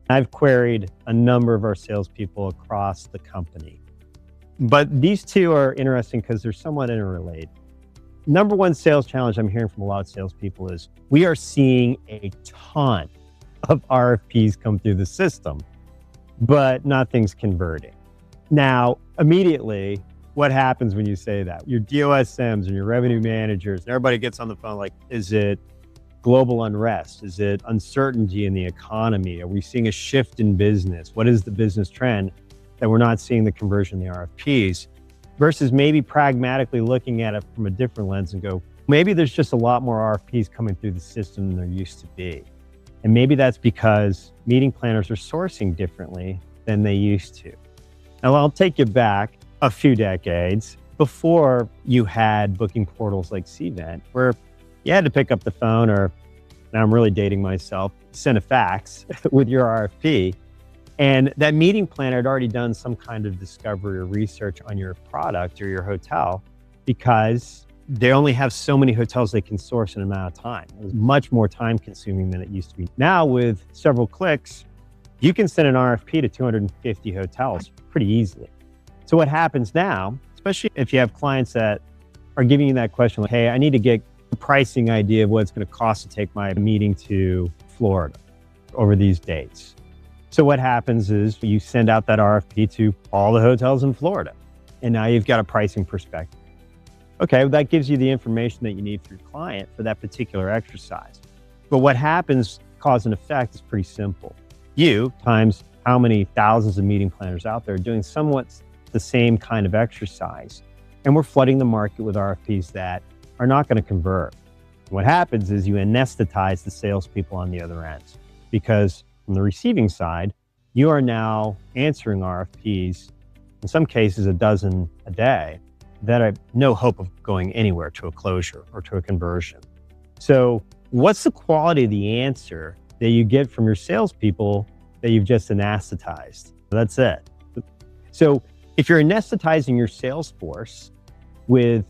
I've queried a number of our salespeople across the company. But these two are interesting because they're somewhat interrelated. Number one sales challenge I'm hearing from a lot of salespeople is we are seeing a ton of RFPs come through the system, but nothing's converting. Now, immediately, what happens when you say that? Your DOSMs and your revenue managers, and everybody gets on the phone like, is it global unrest? Is it uncertainty in the economy? Are we seeing a shift in business? What is the business trend that we're not seeing the conversion in the RFPs? Versus maybe pragmatically looking at it from a different lens and go, maybe there's just a lot more RFPs coming through the system than there used to be. And maybe that's because meeting planners are sourcing differently than they used to. Now, I'll take you back a few decades before you had booking portals like Cvent, where you had to pick up the phone, or now I'm really dating myself, send a fax with your RFP. And that meeting planner had already done some kind of discovery or research on your product or your hotel, because they only have so many hotels they can source in an amount of time. It was much more time consuming than it used to be. Now with several clicks, you can send an RFP to 250 hotels pretty easily. So what happens now, especially if you have clients that are giving you that question, like, hey, I need to get a pricing idea of what it's going to cost to take my meeting to Florida over these dates. So what happens is you send out that RFP to all the hotels in Florida, and now you've got a pricing perspective. Okay, well, that gives you the information that you need for your client for that particular exercise. But what happens, cause and effect, is pretty simple. You times how many thousands of meeting planners out there doing somewhat the same kind of exercise. And we're flooding the market with RFPs that are not going to convert. What happens is you anesthetize the salespeople on the other end, because from the receiving side, you are now answering RFPs, in some cases a dozen a day, that have no hope of going anywhere to a closure or to a conversion. So what's the quality of the answer that you get from your salespeople that you've just anesthetized? That's it. So if you're anesthetizing your sales force with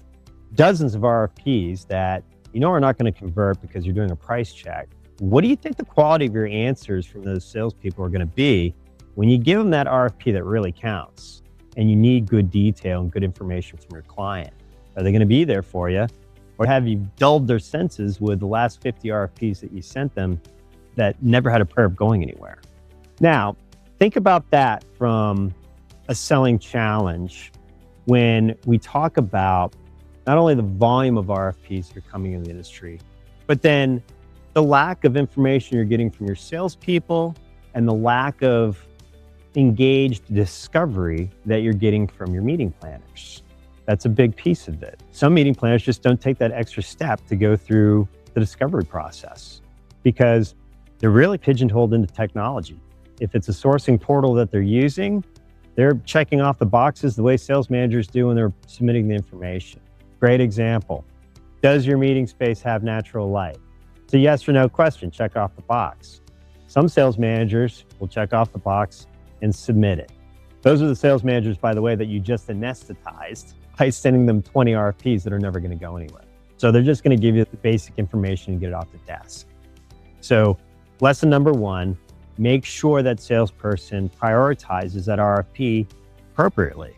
dozens of RFPs that you know are not going to convert because you're doing a price check, what do you think the quality of your answers from those salespeople are going to be when you give them that RFP that really counts and you need good detail and good information from your client? Are they going to be there for you, or have you dulled their senses with the last 50 RFPs that you sent them that never had a prayer of going anywhere? Now, think about that from a selling challenge when we talk about not only the volume of RFPs that are coming in the industry, but then the lack of information you're getting from your salespeople and the lack of engaged discovery that you're getting from your meeting planners. That's a big piece of it. Some meeting planners just don't take that extra step to go through the discovery process because they're really pigeonholed into technology. If it's a sourcing portal that they're using, they're checking off the boxes the way sales managers do when they're submitting the information. Great example. Does your meeting space have natural light? It's a yes or no question, check off the box. Some sales managers will check off the box and submit it. Those are the sales managers, by the way, that you just anesthetized by sending them 20 RFPs that are never going to go anywhere. So they're just going to give you the basic information and get it off the desk. So lesson number one, make sure that salesperson prioritizes that RFP appropriately.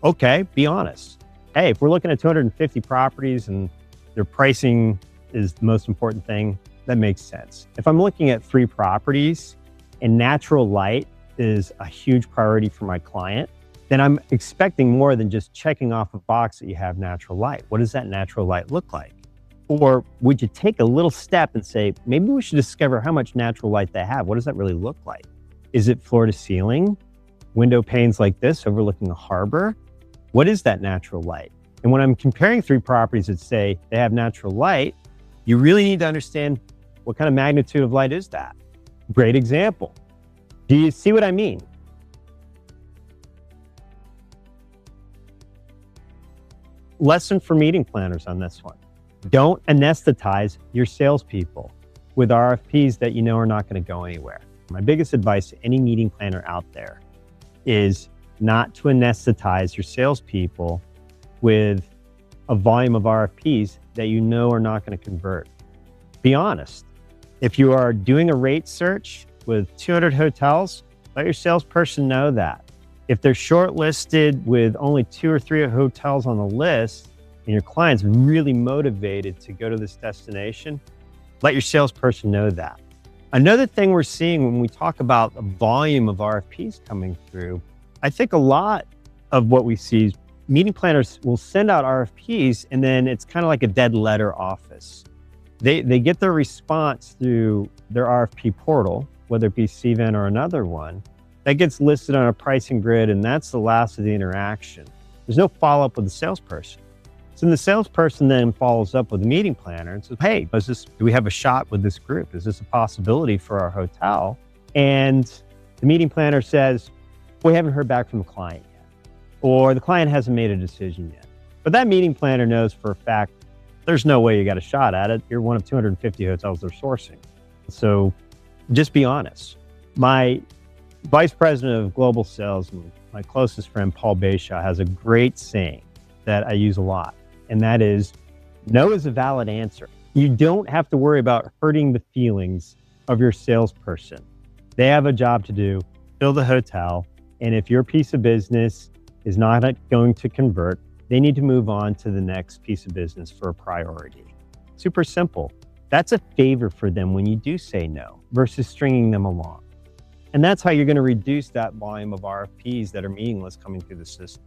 Okay, be honest. Hey, if we're looking at 250 properties and their pricing is the most important thing, that makes sense. If I'm looking at 3 properties and natural light is a huge priority for my client, then I'm expecting more than just checking off a box that you have natural light. What does that natural light look like? Or would you take a little step and say, maybe we should discover how much natural light they have? What does that really look like? Is it floor to ceiling? Window panes like this overlooking a harbor? What is that natural light? And when I'm comparing 3 properties that say they have natural light, you really need to understand what kind of magnitude of light is that? Great example. Do you see what I mean? Lesson for meeting planners on this one. Don't anesthetize your salespeople with RFPs that you know are not going to go anywhere. My biggest advice to any meeting planner out there is not to anesthetize your salespeople with a volume of RFPs that you know are not going to convert. Be honest. If you are doing a rate search with 200 hotels, let your salesperson know that. If they're shortlisted with only 2 or 3 hotels on the list, and your client's really motivated to go to this destination, let your salesperson know that. Another thing we're seeing when we talk about the volume of RFPs coming through, I think a lot of what we see is meeting planners will send out RFPs and then it's kind of like a dead letter office. They get their response through their RFP portal, whether it be CVent or another one, that gets listed on a pricing grid, and that's the last of the interaction. There's no follow-up with the salesperson. So the salesperson then follows up with the meeting planner and says, hey, do we have a shot with this group? Is this a possibility for our hotel? And the meeting planner says, we haven't heard back from the client yet, or the client hasn't made a decision yet. But that meeting planner knows for a fact, there's no way you got a shot at it. You're one of 250 hotels they're sourcing. So just be honest. My vice president of global sales, my closest friend, Paul Bayshaw, has a great saying that I use a lot. And that is, no is a valid answer. You don't have to worry about hurting the feelings of your salesperson. They have a job to do, fill the hotel. And if your piece of business is not going to convert, they need to move on to the next piece of business for a priority. Super simple. That's a favor for them when you do say no versus stringing them along. And that's how you're going to reduce that volume of RFPs that are meaningless coming through the system.